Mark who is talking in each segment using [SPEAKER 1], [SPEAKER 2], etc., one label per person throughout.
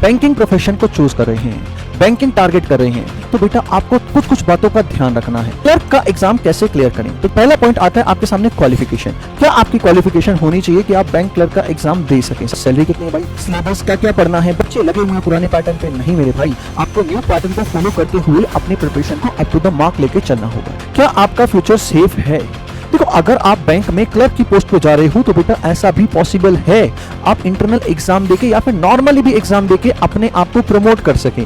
[SPEAKER 1] Banking profession को choose कर रहे हैं, बैंकिंग टारगेट कर रहे हैं, तो बेटा आपको कुछ कुछ बातों का ध्यान रखना है। क्लर्क का एग्जाम कैसे क्लियर करें? तो पहला पॉइंट आता है आपके सामने क्वालिफिकेशन। क्या आपकी क्वालिफिकेशन होनी चाहिए कि आप बैंक क्लर्क का एग्जाम दे सकें? सैलरी कितनी है भाई? सिलेबस क्या क्या पढ़ना है? बच्चे लगे हुए हैं पुराने पैटर्न पे नहीं मेरे भाई, आपको न्यू पैटर्न को फॉलो करते हुए अपनी प्रिपरेशन को अप टू द मार्क लेके चलना होगा। क्या आपका फ्यूचर सेफ है? देखो, अगर आप बैंक में क्लर्क की पोस्ट पे जा रहे हो तो बेटा ऐसा भी पॉसिबल है आप इंटरनल एग्जाम देके या फिर नॉर्मली भी एग्जाम देके अपने आप को प्रमोट कर सकें।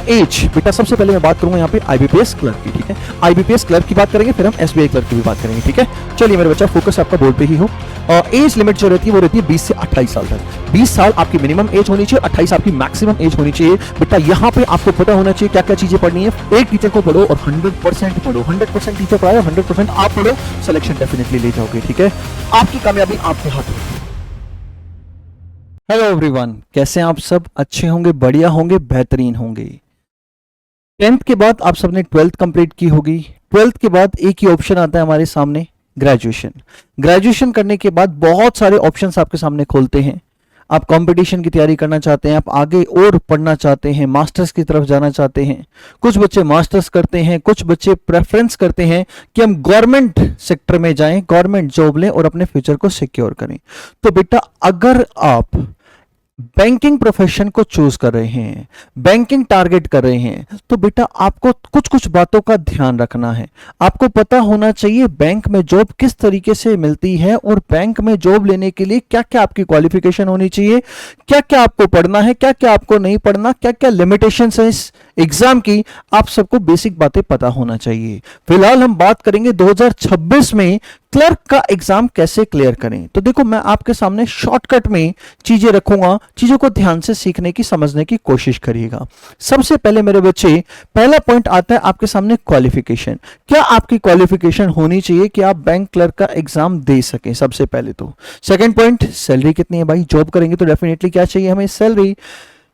[SPEAKER 1] एज बेटा सबसे पहले मैं बात करूंगा यहाँ पे आईबीपीएस क्लर्क की, ठीक है? आईबीपीएस क्लर्क की बात करेंगे, फिर हम एसबीआई क्लर्क की भी बात करेंगे, ठीक है? चलिए मेरे बच्चा, फोकस आपका बोर्ड पे ही हो। एज लिमिट जो रहती है वो रहती है 20 से 28 साल तक। 20 साल आपकी मिनिमम एज होनी चाहिए, 28 आपकी मैक्सिमम एज होनी चाहिए। बेटा यहाँ पे आपको पता होना चाहिए क्या क्या चीजें पढ़नी है। एक टीचर को पढ़ो और 100% पढ़ो, 100% टीचर पढ़ाए, 100% आप पढ़ो, सिलेक्शन डेफिनेटली ले जाओगे, ठीक है? आपकी कामयाबी आपके हाथ में। हेलो एवरीवन, कैसे हैं आप सब? अच्छे होंगे, बढ़िया होंगे, बेहतरीन होंगे। 10th के बाद आप सबने 12th कंप्लीट की होगी। 12th के बाद एक ही ऑप्शन आता है हमारे सामने, ग्रेजुएशन। ग्रेजुएशन करने के बाद बहुत सारे ऑप्शंस आपके सामने खोलते हैं। आप कंपटीशन की तैयारी करना चाहते हैं, आप आगे और पढ़ना चाहते हैं, मास्टर्स की तरफ जाना चाहते हैं। कुछ बच्चे मास्टर्स करते हैं, कुछ बच्चे प्रेफरेंस करते हैं कि हम गवर्नमेंट सेक्टर में जाएं, गवर्नमेंट जॉब लें और अपने फ्यूचर को सिक्योर करें। तो बेटा अगर आप बैंकिंग प्रोफेशन को चूज कर रहे हैं, बैंकिंग टारगेट कर रहे हैं, तो बेटा आपको कुछ कुछ बातों का ध्यान रखना है। आपको पता होना चाहिए बैंक में जॉब किस तरीके से मिलती है और बैंक में जॉब लेने के लिए क्या क्या आपकी क्वालिफिकेशन होनी चाहिए, क्या क्या आपको पढ़ना है, क्या क्या आपको नहीं पढ़ना, क्या क्या लिमिटेशंस है इस एग्जाम की, आप सबको बेसिक बातें पता होना चाहिए। फिलहाल हम बात करेंगे 2026 में क्लर्क का एग्जाम कैसे क्लियर करें। तो देखो, मैं आपके सामने शॉर्टकट में चीजें रखूंगा, चीजों को ध्यान से सीखने की, समझने की कोशिश करिएगा। सबसे पहले मेरे बच्चे, पहला पॉइंट आता है आपके सामने क्वालिफिकेशन। क्या आपकी क्वालिफिकेशन होनी चाहिए कि आप बैंक क्लर्क का एग्जाम दे सकें? सबसे पहले तो सेकंड पॉइंट, सैलरी कितनी है भाई? जॉब करेंगे तो डेफिनेटली क्या चाहिए हमें? सैलरी।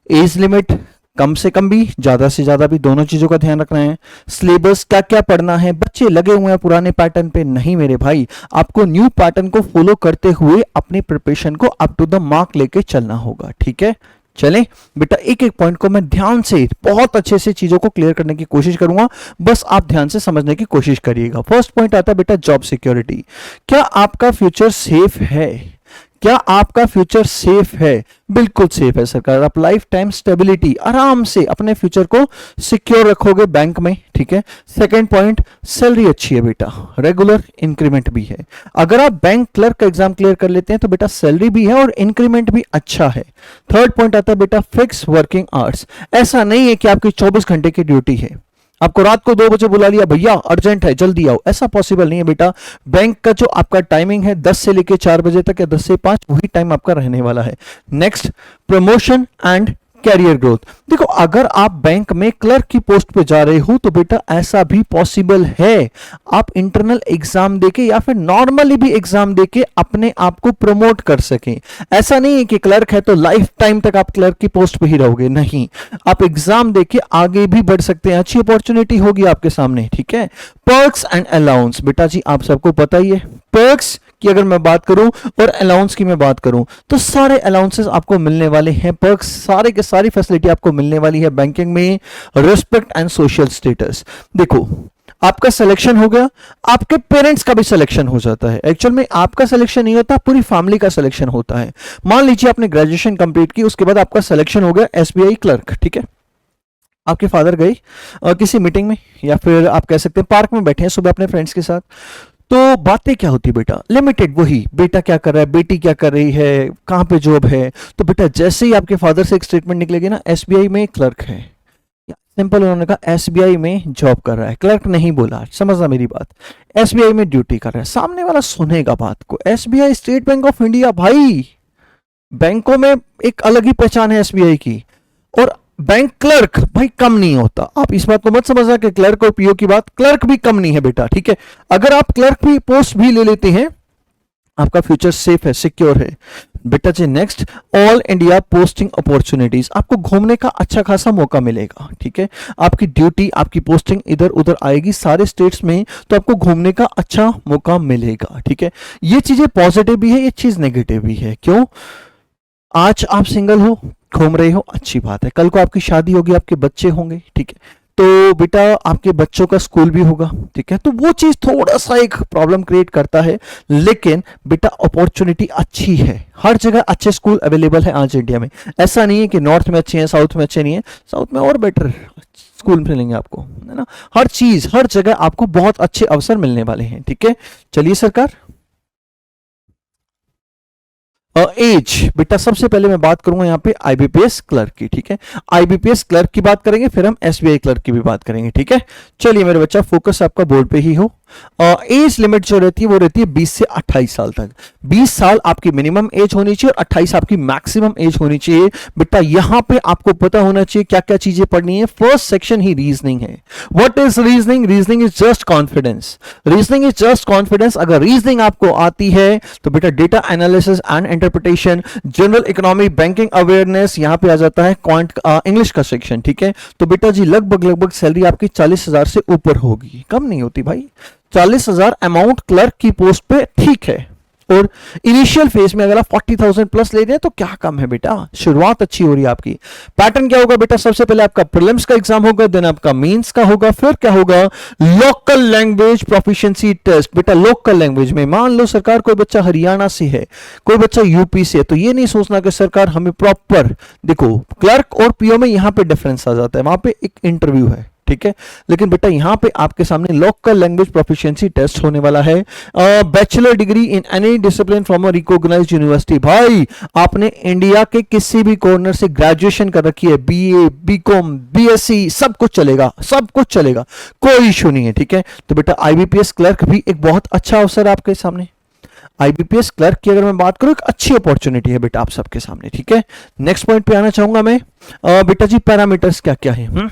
[SPEAKER 1] एज लिमिट कम से कम भी, ज्यादा से ज्यादा भी, दोनों चीजों का ध्यान रखना है। सिलेबस क्या क्या पढ़ना है? बच्चे लगे हुए हैं पुराने पैटर्न पे नहीं मेरे भाई, आपको न्यू पैटर्न को फॉलो करते हुए अपनी प्रिपरेशन को अप टू द मार्क लेके चलना होगा, ठीक है? चलें बेटा, एक एक पॉइंट को मैं ध्यान से, बहुत अच्छे से चीजों को क्लियर करने की कोशिश करूंगा, बस आप ध्यान से समझने की कोशिश करिएगा। फर्स्ट पॉइंट आता है बेटा जॉब सिक्योरिटी। क्या आपका फ्यूचर सेफ है? क्या आपका फ्यूचर सेफ है? बिल्कुल सेफ है सरकार। आप लाइफ टाइम स्टेबिलिटी, आराम से अपने फ्यूचर को सिक्योर रखोगे बैंक में, ठीक है? सेकंड पॉइंट, सैलरी अच्छी है बेटा, रेगुलर इंक्रीमेंट भी है। अगर आप बैंक क्लर्क का एग्जाम क्लियर कर लेते हैं तो बेटा सैलरी भी है और इंक्रीमेंट भी अच्छा है। थर्ड पॉइंट आता है बेटा फिक्स वर्किंग आवर्स। ऐसा नहीं है कि आपकी 24 घंटे की ड्यूटी है, आपको रात को 2 बजे बुला लिया, भैया अर्जेंट है जल्दी आओ, ऐसा पॉसिबल नहीं है बेटा। बैंक का जो आपका टाइमिंग है 10 से लेके 4 बजे तक या 10 से 5, वही टाइम आपका रहने वाला है। Next, promotion and career growth. देखो, अगर आप बैंक में क्लर्क की पोस्ट पे जा रहे हो तो बेटा ऐसा भी पॉसिबल है आप इंटरनल एग्जाम देके या फिर नॉर्मली भी एग्जाम देके अपने आप को प्रमोट कर सकें। ऐसा नहीं है कि क्लर्क है तो लाइफ टाइम तक आप क्लर्क की पोस्ट पे ही रहोगे, नहीं, आप एग्जाम देके आगे भी बढ़ सकते हैं, अच्छी अपॉर्चुनिटी होगी आपके सामने, ठीक है? पर्क्स एंड अलाउंस, बेटा जी आप सबको पता ही है, पर्क्स की अगर मैं बात करूं और अलाउंस की मैं बात करूं तो सारे अलाउंसेस आपको मिलने वाले हैं, पर्क्स सारे के सारी फैसिलिटी आपको मिलने वाली है बैंकिंग में। रिस्पेक्ट एंड सोशल स्टेटस, देखो आपका सिलेक्शन हो गया, आपके पेरेंट्स का भी सिलेक्शन हो जाता है। एक्चुअल में आपका सिलेक्शन नहीं होता, पूरी फैमिली का सिलेक्शन होता है। मान लीजिए आपने ग्रेजुएशन कंप्लीट की, उसके बाद आपका सिलेक्शन हो गया एसबीआई क्लर्क, ठीक है? आपके फादर गए किसी मीटिंग में या फिर आप कह सकते हैं पार्क में बैठे हैं सुबह अपने फ्रेंड्स के साथ, तो बातें क्या होती बेटा? लिमिटेड, वही बेटा क्या कर रहा है, बेटी क्या कर रही है, कहां पे जॉब है। तो बेटा जैसे ही आपके फादर से एक स्टेटमेंट निकलेगी ना, एसबीआई में क्लर्क है, सिंपल उन्होंने कहा एसबीआई में जॉब कर रहा है, क्लर्क नहीं बोला, समझना मेरी बात, एसबीआई में ड्यूटी कर रहा है, सामने वाला सुनेगा बात को। SBI state bank of India भाई, बैंकों में एक अलग ही पहचान है एसबीआई की, और बैंक क्लर्क भाई कम नहीं होता। आप इस बात को मत समझना कि क्लर्क और पीओ की बात, क्लर्क भी कम नहीं है बेटा, ठीक है? अगर आप क्लर्क भी पोस्ट भी ले लेते हैं, आपका फ्यूचर सेफ है, सिक्योर है बेटा जी। Next, all India posting opportunities, आपको घूमने का अच्छा खासा मौका मिलेगा, ठीक है? आपकी ड्यूटी, आपकी पोस्टिंग इधर उधर आएगी सारे स्टेट्स में, तो आपको घूमने का अच्छा मौका मिलेगा, ठीक है? ये चीजें पॉजिटिव भी है, ये चीज नेगेटिव भी है। क्यों? आज आप सिंगल हो, घूम रहे हो, अच्छी बात है। कल को आपकी शादी होगी, आपके बच्चे होंगे, ठीक है, तो बेटा आपके बच्चों का स्कूल भी होगा, ठीक है, तो वो चीज थोड़ा सा एक प्रॉब्लम क्रिएट करता है, लेकिन बेटा अपॉर्चुनिटी अच्छी है, हर जगह अच्छे स्कूल अवेलेबल है आज इंडिया में। ऐसा नहीं है कि नॉर्थ में अच्छे हैं, साउथ में अच्छे नहीं है, साउथ में और बेटर स्कूल मिलेंगे आपको, है ना। हर चीज हर जगह आपको बहुत अच्छे अवसर मिलने वाले हैं, ठीक है। चलिए सरकार, एज बेटा सबसे पहले मैं बात करूंगा यहाँ पे आईबीपीएस क्लर्क की, ठीक है। आईबीपीएस क्लर्क की बात करेंगे, फिर हम एसबीआई क्लर्क की भी बात करेंगे, ठीक है। चलिए मेरे बच्चा, फोकस आपका बोर्ड पे ही हो। एज लिमिट जो रहती है वो रहती है 20 से 28 साल तक। 20 साल आपकी मिनिमम एज होनी चाहिए और 28 आपकी मैक्सिमम एज होनी चाहिए। बेटा यहां पे आपको पता होना चाहिए क्या क्या चीजें पढ़नी है। फर्स्ट सेक्शन ही रीजनिंग है। What is reasoning? Reasoning is just confidence. Reasoning is just confidence. अगर रीजनिंग आपको आती है तो बेटा data analysis and interpretation, general economy, banking awareness, यहां पे आ जाता है क्वांट इंग्लिश का सेक्शन, ठीक है। तो बेटा जी लगभग सैलरी आपकी 40,000 से ऊपर होगी, कम नहीं होती भाई। 40,000 अमाउंट क्लर्क की पोस्ट पे ठीक है। और इनिशियल फेज में अगर आप 40,000 प्लस ले रहे हैं तो क्या कम है बेटा, शुरुआत अच्छी हो रही है आपकी। पैटर्न क्या होगा बेटा? सबसे पहले आपका प्रीलिम्स का एग्जाम होगा, देन आपका मेंस का होगा, फिर क्या होगा? Local language proficiency test. बेटा लोकल लैंग्वेज में मान लो सरकार कोई बच्चा हरियाणा से है, कोई बच्चा यूपी से है, तो ये नहीं सोचना कि सरकार हमें प्रॉपर, देखो क्लर्क और पीओ में यहां पे डिफरेंस आ जाता है, वहां पे एक इंटरव्यू है, ठीक है। लेकिन बेटा यहां पे आपके सामने लोकल लैंग्वेज प्रोफिशिएंसी टेस्ट होने वाला है। Bachelor degree in any discipline from a recognised university. भाई आपने इंडिया के किसी भी कॉर्नर से ग्रेजुएशन कर रखी है, बीए, बीकॉम, बीएससी, सब कुछ चलेगा, सब कुछ चलेगा, कोई इशू नहीं है, ठीक है। तो बेटा आईबीपीएस क्लर्क भी एक बहुत अच्छा अवसर है आपके सामने। आईबीपीएस क्लर्क की अगर मैं बात करूं, एक अच्छी अपॉर्चुनिटी है बेटा आप सबके सामने, ठीक है। नेक्स्ट पॉइंट पे आना चाहूंगा मैं। बेटा जी पैरामीटर्स क्या क्या है?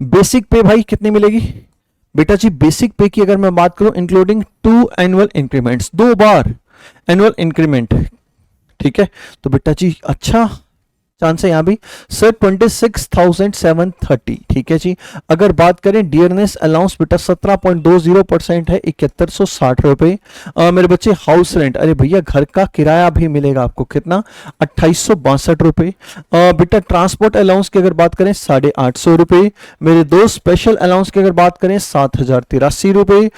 [SPEAKER 1] बेसिक पे भाई कितनी मिलेगी? बेटा जी बेसिक पे की अगर मैं बात करूं, इंक्लूडिंग 2 एनुअल इंक्रीमेंट्स, 2 बार एनुअल इंक्रीमेंट, ठीक है। तो बेटा जी अच्छा चांस है यहां भी सर। 26,730, ठीक है जी। अगर बात करें डियरनेस अलाउंस बेटा 17.20% है, 7160 रुपए। मेरे बच्चे हाउस रेंट, अरे भैया घर का किराया भी मिलेगा आपको, कितना? 2862 रुपए। बेटा ट्रांसपोर्ट अलाउंस की अगर बात करें 850 रुपए। मेरे दो स्पेशल अलाउंस की अगर बात करें 7,083 रुपए।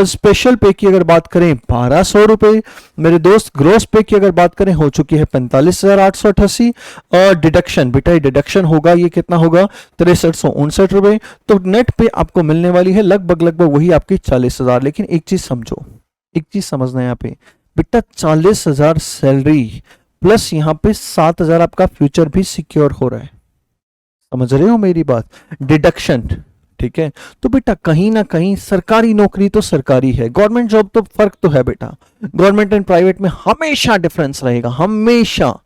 [SPEAKER 1] स्पेशल पे की अगर बात करें 1200 रुपए। मेरे दोस्त ग्रोस पे की अगर बात करें हो चुकी है 45,888। डिडक्शन बेटा डिडक्शन होगा, ये कितना होगा? 6359 रुपए। तो नेट पे आपको मिलने वाली है लगभग वही आपकी 40,000। लेकिन एक चीज समझो, एक चीज समझना है यहाँ पे बेटा, 40,000 सैलरी प्लस यहाँ पे 7,000 आपका फ्यूचर भी सिक्योर हो रहा है, समझ रहे हो मेरी बात? डिडक्शन, ठीक है। तो बेटा कहीं ना कहीं सरकारी नौकरी तो सरकारी है, गवर्नमेंट जॉब तो फर्क तो है बेटा, गवर्नमेंट एंड प्राइवेट में हमेशा डिफरेंस रहेगा, हमेशा।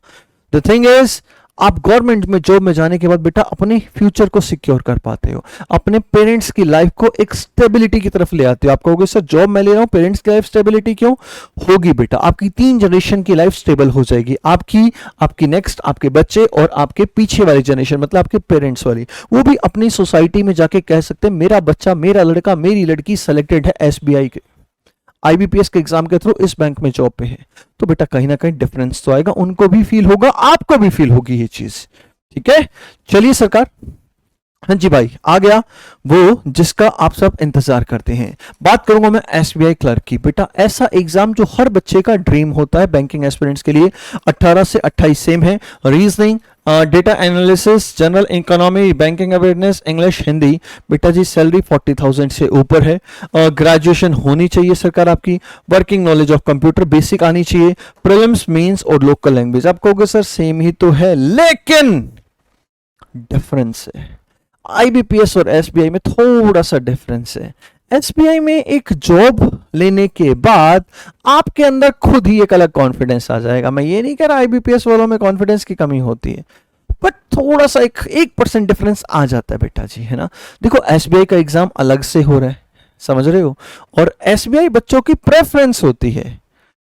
[SPEAKER 1] द थिंग इज आप गवर्नमेंट में जॉब में जाने के बाद बेटा अपने फ्यूचर को सिक्योर कर पाते हो, अपने पेरेंट्स की लाइफ को एक स्टेबिलिटी की तरफ ले आते हो। आप कहोगे सर जॉब मैं ले रहा हूं, पेरेंट्स की लाइफ स्टेबिलिटी क्यों होगी? बेटा आपकी 3 जनरेशन की लाइफ स्टेबल हो जाएगी, आपकी, आपकी नेक्स्ट, आपके बच्चे और आपके पीछे वाली जनरेशन, मतलब आपके पेरेंट्स वाली, वो भी अपनी सोसाइटी में जाके कह सकते हैं मेरा बच्चा, मेरा लड़का, मेरी लड़की सेलेक्टेड है एसबीआई के आईबीपीएस के एग्जाम के थ्रू इस बैंक में जॉब पे है। तो बेटा कहीं ना कहीं डिफरेंस तो आएगा, उनको भी फील होगा, आपको भी फील होगी ये चीज, ठीक है। चलिए सरकार, हाँ जी भाई आ गया वो जिसका आप सब इंतजार करते हैं। बात करूंगा मैं एसबीआई क्लर्क की। बेटा ऐसा एग्जाम जो हर बच्चे का ड्रीम होता है बैंकिंग एस्पिरेंट्स के लिए। 18 से 28 सेम है। Reasoning, data analysis, general economy, banking awareness, English, Hindi. बेटा जी सैलरी 40,000 से ऊपर है। ग्रेजुएशन होनी चाहिए सरकार आपकी। Working knowledge of computer basic आनी चाहिए। प्रीलिम्स, मेंस और लोकल लैंग्वेज। आप कहोगे सर सेम ही तो है, लेकिन डिफरेंस है। आईबीपीएस और एसबीआई में थोड़ा सा डिफरेंस है। एसबीआई में एक जॉब लेने के बाद आपके अंदर खुद ही एक अलग कॉन्फिडेंस आ जाएगा। मैं ये नहीं कह रहा आईबीपीएस वालों में कॉन्फिडेंस की कमी होती है, बट थोड़ा सा 1% डिफरेंस आ जाता है बेटा जी, है ना। देखो एसबीआई का एग्जाम अलग से हो रहा है, समझ रहे हो, और एसबीआई बच्चों की प्रेफरेंस होती है।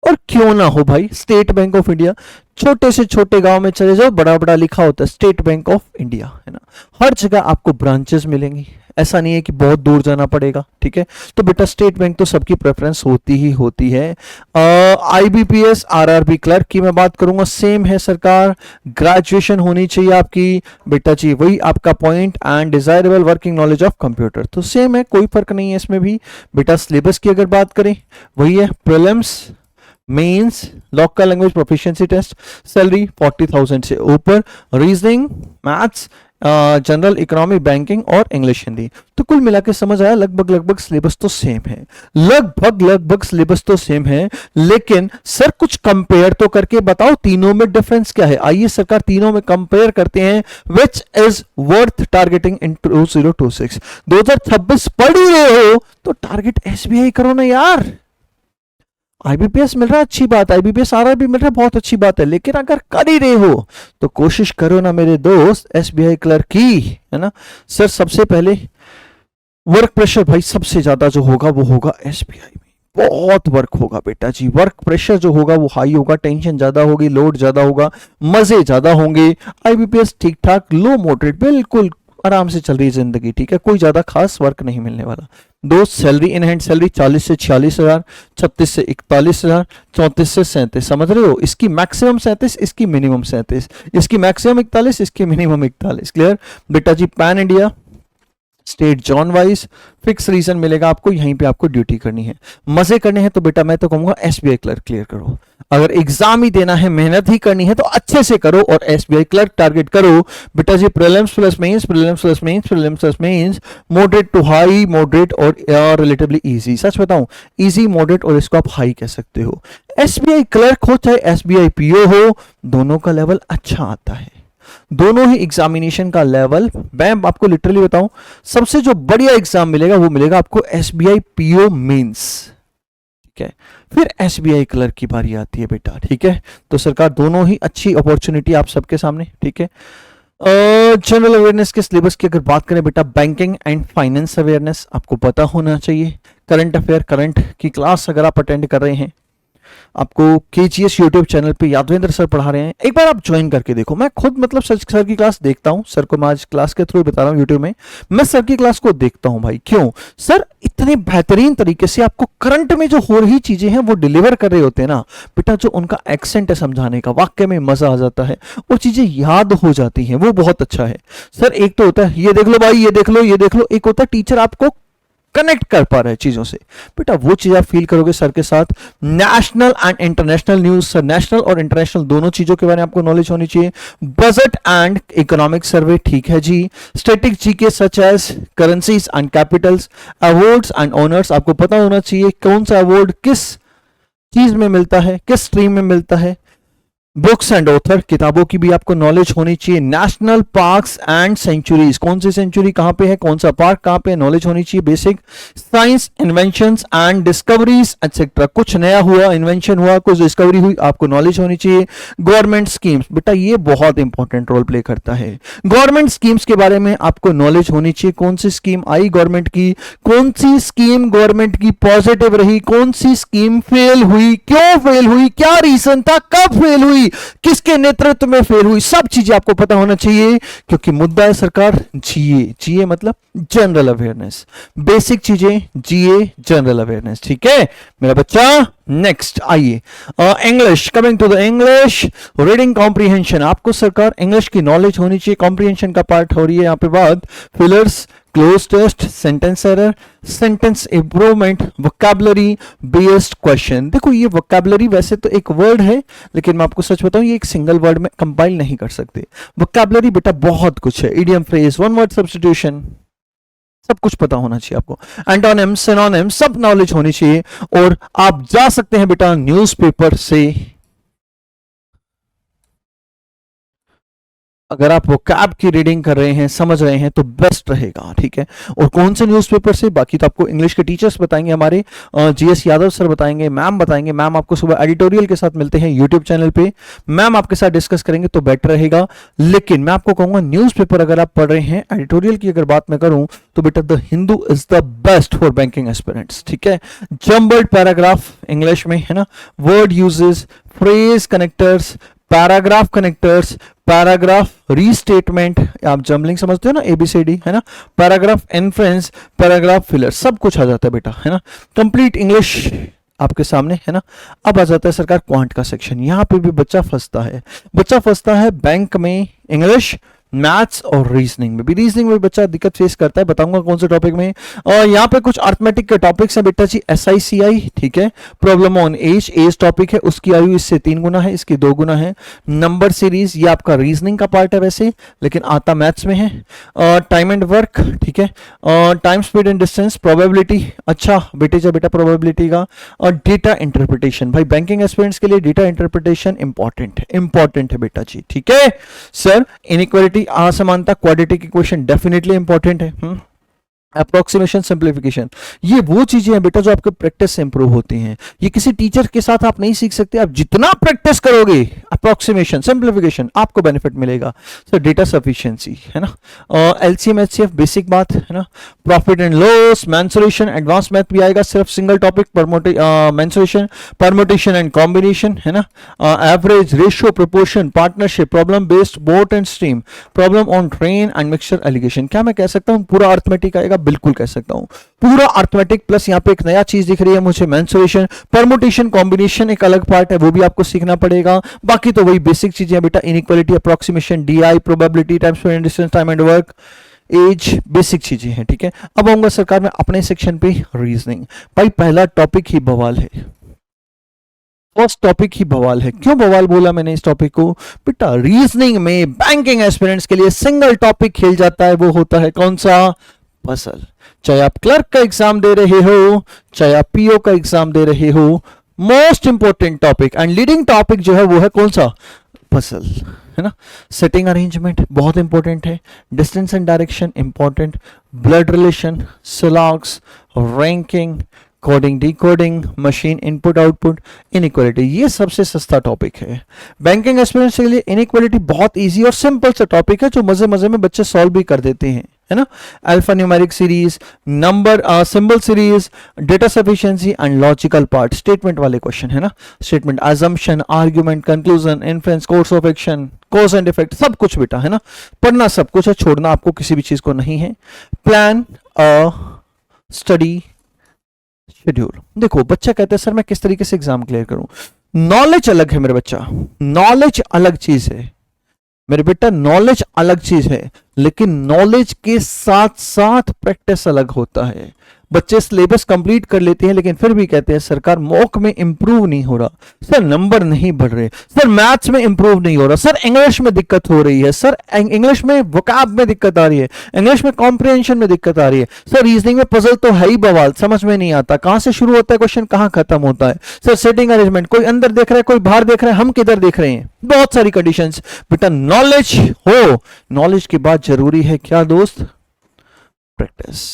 [SPEAKER 1] और क्यों ना हो भाई, स्टेट बैंक ऑफ इंडिया, छोटे से छोटे गांव में चले जाओ, बड़ा बड़ा लिखा होता है स्टेट बैंक ऑफ इंडिया, है ना। हर जगह आपको ब्रांचेस मिलेंगी, ऐसा नहीं है कि बहुत दूर जाना पड़ेगा, ठीक है। तो बेटा स्टेट बैंक तो सबकी प्रेफरेंस होती ही होती है। आईबीपीएस आरआरबी क्लर्क की मैं बात करूंगा, सेम है सरकार, ग्रेजुएशन होनी चाहिए आपकी बेटा जी, वही आपका point, and desirable working knowledge of computer, तो सेम है, कोई फर्क नहीं है इसमें भी। बेटा सिलेबस की अगर बात करें वही है, prelims, mains, local language proficiency test, salary 40,000 से ऊपर, reasoning, maths, general economy, banking और इंग्लिश हिंदी। तो कुल मिला के समझ आया, लगभग लगभग सिलेबस तो सेम है, लगभग सिलेबस तो सेम है, लेकिन सर कुछ कंपेयर तो करके बताओ तीनों में डिफरेंस क्या है। आइए सरकार तीनों में कंपेयर करते हैं, विच इज वर्थ टारगेटिंग इन 2026। 2026 पढ़ ही रहे हो तो टारगेट एसबीआई करो ना यार। आईबीपीएस मिल रहा है अच्छी बात, आईबीपीएस आरआरबी मिल रहा है बहुत अच्छी बात है, लेकिन अगर कर ही रहे हो तो कोशिश करो ना मेरे दोस्त एसबीआई क्लर्क की, है ना। सर सबसे पहले वर्क प्रेशर भाई सबसे ज्यादा जो होगा वो होगा एसबीआई में, बहुत वर्क होगा बेटा जी, वर्क प्रेशर जो होगा वो हाई होगा, टेंशन ज्यादा होगी, लोड ज्यादा होगा, मजे ज्यादा होंगे। आईबीपीएस ठीक ठाक, लो मॉडरेट, बिल्कुल आराम से चल रही है जिंदगी, ठीक है, कोई ज्यादा खास वर्क नहीं मिलने वाला। दोस्त सैलरी इन हैंड सैलरी 40 से 46,000, 36 से 41,000, 34 से 37, समझ रहे हो, इसकी मैक्सिमम 37, इसकी मिनिमम 37, इसकी मैक्सिमम 41, इसकी मिनिमम 41, क्लियर बेटा जी। Pan India, state zone wise, fix region मिलेगा आपको, यहीं पे आपको ड्यूटी करनी है, मजे करने हैं तो बेटा मैं तो कहूंगा एसबीआई क्लर्क क्लियर करो। अगर एग्जाम ही देना है, मेहनत ही करनी है तो अच्छे से करो और एसबीआई क्लर्क टारगेट करो बेटा जी। Prelims plus mains, prelims plus mains, prelims plus mains, moderate to high, moderate और रिलेटिवली इजी, सच बताऊं इजी, मॉडरेट और इसको आप हाई कह सकते हो। एसबीआई क्लर्क हो चाहे एसबीआई पीओ हो, दोनों का लेवल अच्छा आता है, दोनों ही एग्जामिनेशन का लेवल, मैं आपको लिटरली बताऊं सबसे जो बढ़िया एग्जाम मिलेगा वो मिलेगा आपको एसबीआई पीओ मेंस, ठीक है। फिर एसबीआई क्लर्क की बारी आती है बेटा, ठीक है। तो सरकार दोनों ही अच्छी अपॉर्चुनिटी आप सबके सामने, ठीक है। जनरल अवेयरनेस के सिलेबस की अगर बात करें बेटा, बैंकिंग एंड फाइनेंस अवेयरनेस आपको पता होना चाहिए, करंट अफेयर, करंट की क्लास अगर आप अटेंड कर रहे हैं, आपको केजीएस यूट्यूब चैनल पे यादवेंद्र सर पढ़ा रहे हैं, एक बार आप ज्वाइन करके देखो। मैं खुद मतलब सर की क्लास देखता हूं, सर को मैं आज क्लास के थ्रू बता रहा हूं यूट्यूब में, मैं सर की क्लास को देखता हूं भाई, क्यों सर इतने बेहतरीन तरीके से आपको करंट में जो हो रही चीजें हैं वो डिलीवर कर रहे होते हैं ना बेटा, जो उनका एक्सेंट है समझाने का, वाक्य में मजा आ जाता है, वो चीजें याद हो जाती हैं, वो बहुत अच्छा है सर। एक तो होता है ये देख लो भाई, ये देख लो, ये देख लो, एक होता है टीचर आपको कनेक्ट कर पा रहे हैं चीजों से, बेटा वो चीज आप फील करोगे सर के साथ। National and international news, sir national और इंटरनेशनल दोनों चीजों के बारे में आपको नॉलेज होनी चाहिए। बजट एंड इकोनॉमिक सर्वे, ठीक है जी। Static GK such as currencies and capitals, awards and honours आपको पता होना चाहिए कौन सा अवार्ड किस चीज में मिलता है, किस स्ट्रीम में मिलता है। बुक्स एंड ऑथर, किताबों की भी आपको नॉलेज होनी चाहिए। नेशनल पार्क्स एंड सेंचुरीज, कौन सी सेंचुरी कहां पे है, कौन सा पार्क कहां पे है, नॉलेज होनी चाहिए basic. Science, inventions and discoveries etcetera, कुछ नया हुआ, इन्वेंशन हुआ, कुछ डिस्कवरी हुई, आपको नॉलेज होनी चाहिए। गवर्नमेंट स्कीम्स, बेटा ये बहुत इंपॉर्टेंट रोल प्ले करता है, गवर्नमेंट स्कीम्स के बारे में आपको नॉलेज होनी चाहिए, कौन सी स्कीम आई गवर्नमेंट की, कौन सी स्कीम गवर्नमेंट की पॉजिटिव रही, कौन सी स्कीम फेल हुई, क्यों फेल हुई, क्या रीजन था, कब फेल हुई, किसके नेतृत्व में फेल हुई, सब चीजें आपको पता होना चाहिए, क्योंकि मुद्दा है सरकार जीए। जीए मतलब जनरल अवेयरनेस, बेसिक चीजें जीए, जनरल अवेयरनेस, ठीक है मेरा बच्चा। नेक्स्ट आइए English, coming to the English reading comprehension, आपको सरकार इंग्लिश की नॉलेज होनी चाहिए, कॉम्प्रीहेंशन का पार्ट हो रही है यहाँ पे बात। Fillers, cloze test, sentence error, sentence improvement, vocabulary based question. देखो ये वोकैबुलरी वैसे तो एक वर्ड है, लेकिन मैं आपको सच बताऊं ये एक सिंगल वर्ड में कंपाइल नहीं कर सकते। वोकैबुलरी बेटा बहुत कुछ है, idiom, phrase, one word substitution, सब कुछ पता होना चाहिए आपको। एंटोनिम, सिनोनिम सब नॉलेज होनी चाहिए, और आप जा सकते हैं बेटा न्यूज़पेपर से, अगर आप वोकैब की रीडिंग कर रहे हैं, समझ रहे हैं तो बेस्ट रहेगा, ठीक है। और कौन से न्यूज़पेपर से, बाकी तो आपको इंग्लिश के टीचर्स बताएंगे, हमारे जीएस यादव सर बताएंगे, मैम बताएंगे, मैम आपको सुबह एडिटोरियल के साथ मिलते हैं यूट्यूब चैनल पे, मैम आपके साथ डिस्कस करेंगे तो बेटर रहेगा। लेकिन मैं आपको कहूंगा न्यूज़पेपर अगर आप पढ़ रहे हैं, एडिटोरियल की अगर बात मैं करूं तो बेटा the Hindu is the best for banking aspirants, ठीक है। जम्बल्ड पैराग्राफ इंग्लिश में, है ना, word uses, phrase connectors, paragraph connectors, paragraph restatement, आप जम्बलिंग समझते हो ना, एबीसीडी है ना, पैराग्राफ इन्फ्रेंस, पैराग्राफ फिलर, सब कुछ आ जाता है बेटा, है ना। कंप्लीट इंग्लिश आपके सामने है ना। अब आ जाता है सरकार क्वांट का सेक्शन। यहां पे भी बच्चा फंसता है बैंक में, इंग्लिश, मैथ्स और रीजनिंग में भी। रीजनिंग में बच्चा दिक्कत फेस करता है, बताऊंगा कौन से टॉपिक में। और यहाँ पे कुछ अर्थमेटिक के टॉपिक्स हैं बेटा जी, SICI, ठीक है। प्रॉब्लम ऑन एज टॉपिक है, उसकी आयु इससे 3 गुना है, इसकी 2 गुना है। नंबर सीरीज, ये आपका रीजनिंग का पार्ट है वैसे, लेकिन आता मैथ्स में है। टाइम एंड वर्क, ठीक है। Time, speed and distance, probability, अच्छा बेटा प्रोबेबिलिटी का। और डेटा इंटरप्रिटेशन, भाई बैंकिंग एस्पिरेंट्स के लिए डेटा इंटरप्रिटेशन इंपॉर्टेंट है बेटा जी, ठीक है सर। इनइक्वालिटी, असमानता, क्वाड्रेटिक के क्वेश्चन डेफिनेटली इंपॉर्टेंट है। अप्रोक्सीमेशन, सिंप्लीफिकेशन, ये वो चीजें हैं बेटा जो आपके प्रैक्टिस से इंप्रूव होती हैं। ये किसी टीचर के साथ आप नहीं सीख सकते, आप जितना प्रैक्टिस करोगे अप्रोक्सीमेशन, सिंप्लीफिकेशन, आपको बेनिफिट मिलेगा। सो डेटा सफिशिएंसी है ना, LCM HCF बेसिक बात है ना, profit and loss, mensuration, advance math भी आएगा, सिर्फ single topic mensuration, permutation and combination है ना, average, ratio, proportion, partnership, problem based, boat and stream, problem on train and mixture allegation. क्या मैं कह सकता हूं पूरा अर्थमेटिक आएगा? बिल्कुल कह सकता हूं पूरा अर्थमेटिक। प्लस यहां पे एक नया चीज दिख रही है मुझे, मेंसुरेशन, परमुटेशन, कॉम्बिनेशन एक अलग पार्ट है, वो भी आपको सीखना पड़ेगा। बाकी तो वही बेसिक चीजें हैं बेटा, inequality, approximation, DI, probability, time, speed and distance, time and work, age, basic चीजें हैं, ठीक है। अब आऊंगा सरकार में अपने सेक्शन पे, रीजनिंग। भाई पहला टॉपिक ही बवाल है, फर्स्ट टॉपिक ही बवाल है। क्यों बवाल बोला मैंने इस टॉपिक को? बेटा रीजनिंग में बैंकिंग एस्पिरेंट्स के लिए सिंगल टॉपिक खेल जाता है, वो होता है कौन सा? पजल। चाहे आप क्लर्क का एग्जाम दे रहे हो, चाहे आप PO का एग्जाम दे रहे हो, most important topic and leading topic जो है वो है कौन सा? पजल, है ना। सेटिंग अरेंजमेंट बहुत इंपॉर्टेंट है, distance and direction important, blood relation, syllogisms, ranking, coding, decoding, machine input output, inequality, ये सबसे सस्ता टॉपिक है बैंकिंग एक्सपीरियंस के लिए। इनइक्वालिटी बहुत इजी और सिंपल सा टॉपिक है जो मजे मजे में बच्चे सॉल्व भी कर देते हैं, है ना। Alpha numeric series, number symbol series, data sufficiency and logical part, statement वाले क्वेश्चन है ना, statement, assumption, argument, conclusion, inference, course of action, cause and effect, सब कुछ बेटा है ना। पढ़ना सब कुछ है, छोड़ना आपको किसी भी चीज को नहीं है। Plan study schedule. देखो बच्चा कहता है सर मैं किस तरीके से एग्जाम क्लियर करूं? नॉलेज अलग है मेरे बच्चा, नॉलेज अलग चीज है मेरे बेटा, नॉलेज अलग चीज है, लेकिन नॉलेज के साथ साथ प्रैक्टिस अलग होता है। बच्चे सिलेबस कंप्लीट कर लेते हैं लेकिन फिर भी कहते हैं सरकार मॉक में इंप्रूव नहीं हो रहा, सर नंबर नहीं बढ़ रहे, सर मैथ्स में इंप्रूव नहीं हो रहा, सर इंग्लिश में दिक्कत हो रही है, सर इंग्लिश में वोकैब में दिक्कत आ रही है, इंग्लिश में कॉम्प्रिहेंशन में दिक्कत आ रही है, सर रीजनिंग में पजल तो है ही बवाल, समझ में नहीं आता कहां से शुरू होता है क्वेश्चन कहां खत्म होता है, सर सेटिंग अरेंजमेंट, कोई अंदर देख रहा है कोई बाहर देख रहा है, हम किधर देख रहे हैं, बहुत सारी कंडीशंस। बेटा नॉलेज हो, नॉलेज के बाद जरूरी है क्या दोस्त? प्रैक्टिस।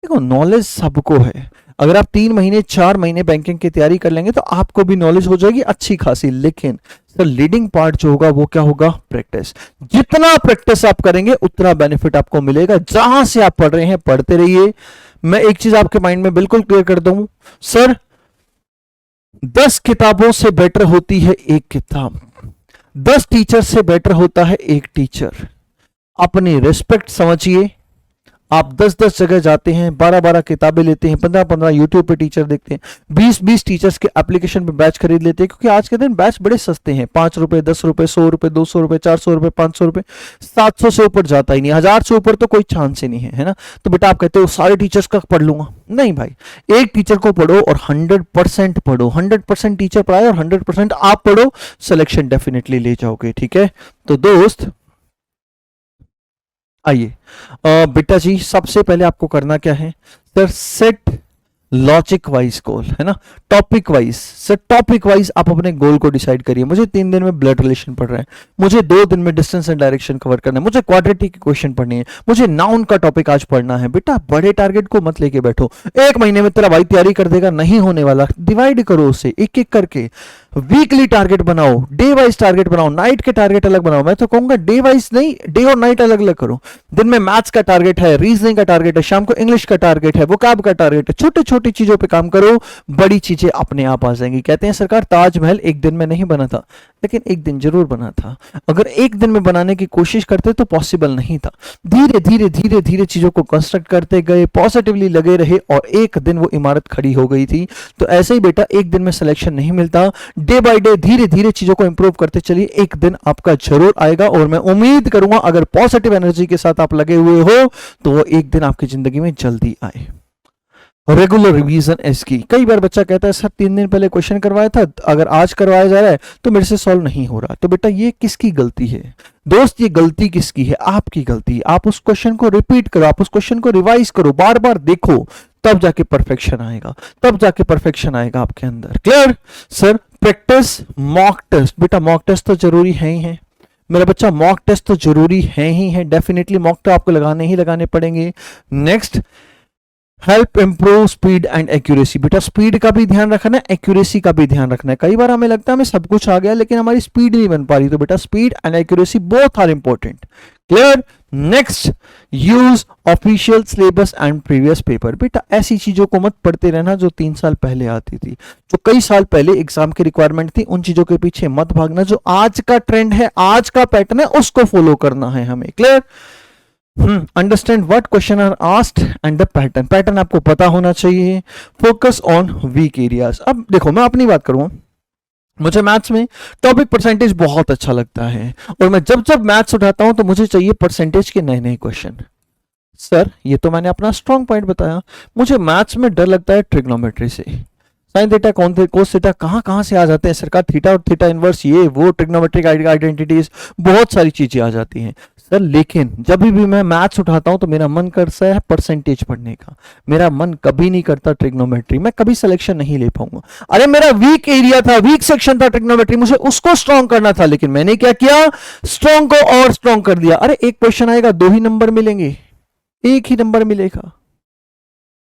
[SPEAKER 1] देखो नॉलेज सबको है, अगर आप 3 महीने 4 महीने बैंकिंग की तैयारी कर लेंगे तो आपको भी नॉलेज हो जाएगी अच्छी खासी, लेकिन सर लीडिंग पार्ट जो होगा वो क्या होगा? प्रैक्टिस। जितना प्रैक्टिस आप करेंगे उतना बेनिफिट आपको मिलेगा। जहां से आप पढ़ रहे हैं पढ़ते रहिए। मैं एक चीज आपके माइंड में बिल्कुल क्लियर कर दूं, सर 10 किताबों से बेटर होती है एक किताब, 10 टीचर से बेटर होता है एक टीचर। अपनी रिस्पेक्ट समझिए। आप 10-10 जगह जाते हैं, 12-12 किताबें लेते हैं, 15-15 यूट्यूब पे टीचर देखते हैं, 20-20 टीचर्स के एप्लीकेशन पे बैच खरीद लेते हैं, क्योंकि आज के दिन बैच बड़े सस्ते हैं, 5 रुपए, 10 रुपए, 100 रुपए, 200 रुपए, 400 रुपए, 500 रुपए, 700 से ऊपर जाता ही नहीं, 1000 से ऊपर तो कोई चांस ही नहीं है, है ना। तो बेटा आप कहते हो सारे टीचर्स का पढ़ लूंगा, नहीं भाई, एक टीचर को पढ़ो और 100% पढ़ो, 100% टीचर पढ़ाए और 100% आप पढ़ो, सिलेक्शन डेफिनेटली ले जाओगे, ठीक है। तो दोस्त आइए बेटा जी, सबसे पहले आपको करना क्या है सर? सेट लॉजिक वाइज गोल, है ना, topic wise. Sir topic wise आप अपने गोल को डिसाइड करिए। मुझे 3 दिन में ब्लड रिलेशन पढ़ रहा है, मुझे 2 दिन में डिस्टेंस एंड डायरेक्शन कवर करना है, मुझे क्वाड्रेटिक के क्वेश्चन पढ़ने हैं, मुझे नाउन का टॉपिक आज पढ़ना है। बेटा बड़े टारगेट को मत लेके बैठो, 1 महीने में तेरा भाई तैयारी कर देगा, नहीं होने वाला। डिवाइड करो उसे एक एक करके, वीकली टारगेट बनाओ, डे वाइज टारगेट बनाओ, नाइट के टारगेट अलग बनाओ। मैं तो कहूंगा डे वाइज नहीं, डे और नाइट अलग अलग करो। दिन में मैथ्स का टारगेट है, रीजनिंग का टारगेट है, शाम को इंग्लिश का टारगेट है, वोकैब का टारगेट है। छोटे छोटी चीजों पे काम करो, बड़ी चीजें अपने आप आ जाएंगी। कहते हैं सरकार ताजमहल एक दिन में नहीं बना था, लेकिन एक दिन जरूर बना था। अगर एक दिन में बनाने की कोशिश करते तो पॉसिबल नहीं था। धीरे धीरे धीरे धीरे चीजों को कंस्ट्रक्ट करते गए, पॉजिटिवली लगे रहे और एक दिन वो इमारत खड़ी हो गई थी। तो ऐसे ही बेटा एक दिन में सिलेक्शन नहीं मिलता, डे बाय डे धीरे धीरे चीजों को इंप्रूव करते चलिए, एक दिन आपका जरूर आएगा। और मैं उम्मीद करूंगा अगर पॉजिटिव एनर्जी के साथ आप लगे हुए हो तो वो एक दिन आपकी जिंदगी में जल्दी आए। रेगुलर रिवीजन इसकी, कई बार बच्चा कहता है सर 3 दिन पहले क्वेश्चन करवाया था, अगर आज करवाया जा रहा है तो मेरे से सॉल्व नहीं हो रहा। तो बेटा ये किसकी गलती है दोस्त? ये गलती किसकी है? आपकी गलती। आप उस क्वेश्चन को रिपीट करो, आप उस क्वेश्चन को रिवाइज करो, बार बार देखो, तब जाके परफेक्शन आएगा, तब जाके परफेक्शन आएगा आपके अंदर। Clear sir? Practice mock test, बेटा मॉक टेस्ट तो जरूरी है ही है मेरा बच्चा, मॉक टेस्ट तो जरूरी है ही है, डेफिनेटली मॉक तो आपको लगाने ही लगाने पड़ेंगे। Next, help improve speed and accuracy. बेटा स्पीड का भी ध्यान रखना है, एक्यूरेसी का भी ध्यान रखना है। कई बार हमें लगता है हमें सब कुछ आ गया लेकिन हमारी स्पीड नहीं बन पा रही, तो बेटा speed and accuracy both are important. Clear? Next, use official syllabus and previous paper. बेटा ऐसी चीजों को मत पढ़ते रहना जो 3 साल पहले आती थी, जो कई साल पहले एग्जाम की रिक्वायरमेंट थी, उन चीजों के पीछे मत भागना। जो आज का ट्रेंड है, आज का पैटर्न है, उसको फॉलो करना है हमें। Clear? Understand what question are asked and the pattern, pattern आपको पता होना चाहिए। Focus on weak areas. अब देखो मैं अपनी बात करूं, मुझे मैथ्स में टॉपिक परसेंटेज बहुत अच्छा लगता है और मैं जब जब मैथ्स उठाता हूं तो मुझे चाहिए परसेंटेज के नए नए क्वेश्चन। सर ये तो मैंने अपना स्ट्रॉन्ग पॉइंट बताया, मुझे मैथ्स में डर लगता है ट्रिग्नोमेट्री से। साइन थीटा, कोस थीटा कहां से आ जाते हैं सरकार, थीटा और थीटा इनवर्स, ये वो ट्रिग्नोमेट्रिक आइडेंटिटीज, बहुत सारी चीजें आ जाती हैं सर। लेकिन जब भी मैं मैथ्स उठाता हूं तो मेरा मन करता है परसेंटेज पढ़ने का, मेरा मन कभी नहीं करता ट्रिग्नोमेट्री। मैं कभी सिलेक्शन नहीं ले पाऊंगा। अरे मेरा वीक एरिया था, वीक सेक्शन था ट्रिग्नोमेट्री, मुझे उसको स्ट्रॉन्ग करना था, लेकिन मैंने क्या किया, स्ट्रॉन्ग को और स्ट्रॉन्ग कर दिया। अरे एक क्वेश्चन आएगा 2 ही नंबर मिलेंगे, एक ही नंबर मिलेगा।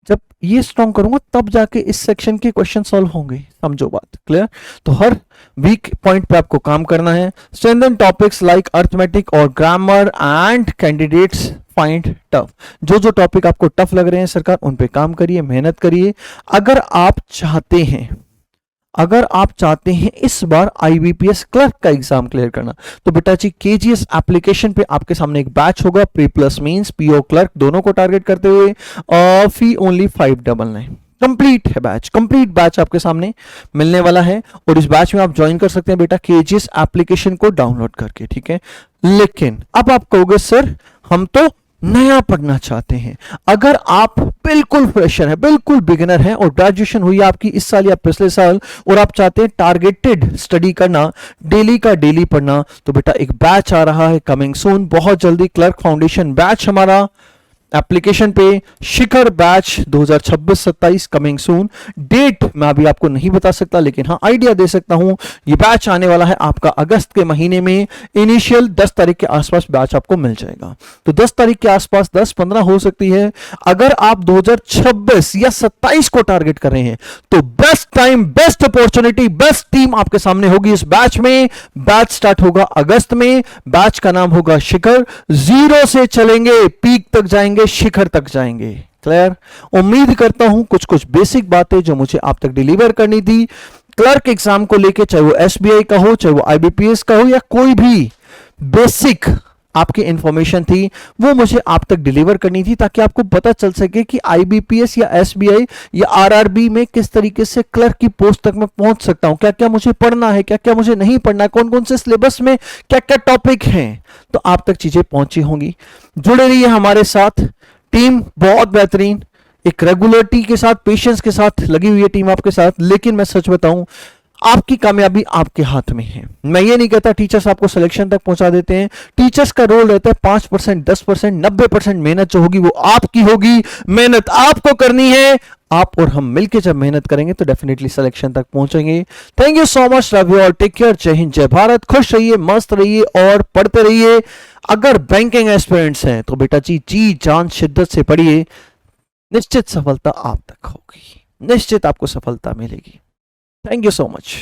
[SPEAKER 1] जब ये स्ट्रॉन्ग करूंगा तब जाके इस सेक्शन के क्वेश्चन सॉल्व होंगे, समझो बात। क्लियर? तो हर वीक पॉइंट पे आपको काम करना है। स्ट्रेंथन टॉपिक्स लाइक अर्थमेटिक और grammar and candidates find tough. जो जो टॉपिक आपको टफ लग रहे हैं सरकार, उन पे काम करिए, मेहनत करिए। अगर आप चाहते हैं इस बार IBPS क्लर्क का एग्जाम क्लियर करना, तो बेटा जी KGS एप्लीकेशन पे आपके सामने एक बैच होगा, pre plus means PO clerk दोनों को टारगेट करते हुए, फी ओनली 599। कंप्लीट है बैच, कंप्लीट बैच आपके सामने मिलने वाला है और इस बैच में आप ज्वाइन कर सकते हैं बेटा KGS एप्लीकेशन को डाउनलोड करके। ठीक है? लेकिन अब आप कहोगे सर हम तो नया पढ़ना चाहते हैं। अगर आप बिल्कुल फ्रेशर है, बिल्कुल बिगिनर है और ग्रेजुएशन हुई आपकी इस साल या पिछले साल और आप चाहते हैं टारगेटेड स्टडी करना, डेली का डेली पढ़ना, तो बेटा एक बैच आ रहा है कमिंग सून, बहुत जल्दी। क्लर्क फाउंडेशन बैच हमारा एप्लीकेशन पे, शिखर बैच 2026-27 कमिंग सून। डेट मैं अभी आपको नहीं बता सकता लेकिन हाँ आइडिया दे सकता हूं, ये बैच आने वाला है आपका अगस्त के महीने में। इनिशियल 10 तारीख के आसपास बैच आपको मिल जाएगा, तो 10 तारीख के आसपास, 10-15 हो सकती है। अगर आप 2026 या 27 को टारगेट कर रहे हैं तो best time, best opportunity, best team आपके सामने होगी इस बैच में। बैच स्टार्ट होगा अगस्त में, बैच का नाम होगा शिखर। 0 से चलेंगे, पीक तक जाएंगे, शिखर तक जाएंगे। क्लियर? उम्मीद करता हूं कुछ कुछ बेसिक बातें जो मुझे आप तक डिलीवर करनी थी क्लर्क एग्जाम को लेके, चाहे वो SBI का हो, चाहे वो IBPS का हो, या कोई भी बेसिक आपकी इंफॉर्मेशन थी, वो मुझे आप तक डिलीवर करनी थी ताकि आपको पता चल सके कि IBPS या SBI या RRB में किस तरीके से क्लर्क की पोस्ट तक मैं पहुंच सकता हूं, क्या क्या मुझे पढ़ना है, क्या क्या मुझे नहीं पढ़ना है, कौन कौन से सिलेबस में क्या क्या टॉपिक हैं। तो आप तक चीजें पहुंची होंगी। जुड़े रहिए हमारे साथ, टीम बहुत बेहतरीन, एक रेगुलरिटी के साथ, पेशेंस के साथ लगी हुई है टीम आपके साथ। लेकिन मैं सच बताऊं, आपकी कामयाबी आपके हाथ में है। मैं ये नहीं कहता टीचर्स आपको सिलेक्शन तक पहुंचा देते हैं, टीचर्स का रोल रहता है 5%, 10%, 90% मेहनत जो होगी वो आपकी होगी। मेहनत आपको करनी है, आप और हम मिलकर जब मेहनत करेंगे तो डेफिनेटली सिलेक्शन तक पहुंचेंगे। Thank you so much, love you all, take care, जय हिंद, जय भारत। खुश रहिए, मस्त रहिए और पढ़ते रहिए। अगर बैंकिंग एस्पिरेंट्स हैं तो बेटा जी जान शिद्दत से पढ़िए, निश्चित सफलता आप तक होगी, निश्चित आपको सफलता मिलेगी। Thank you so much.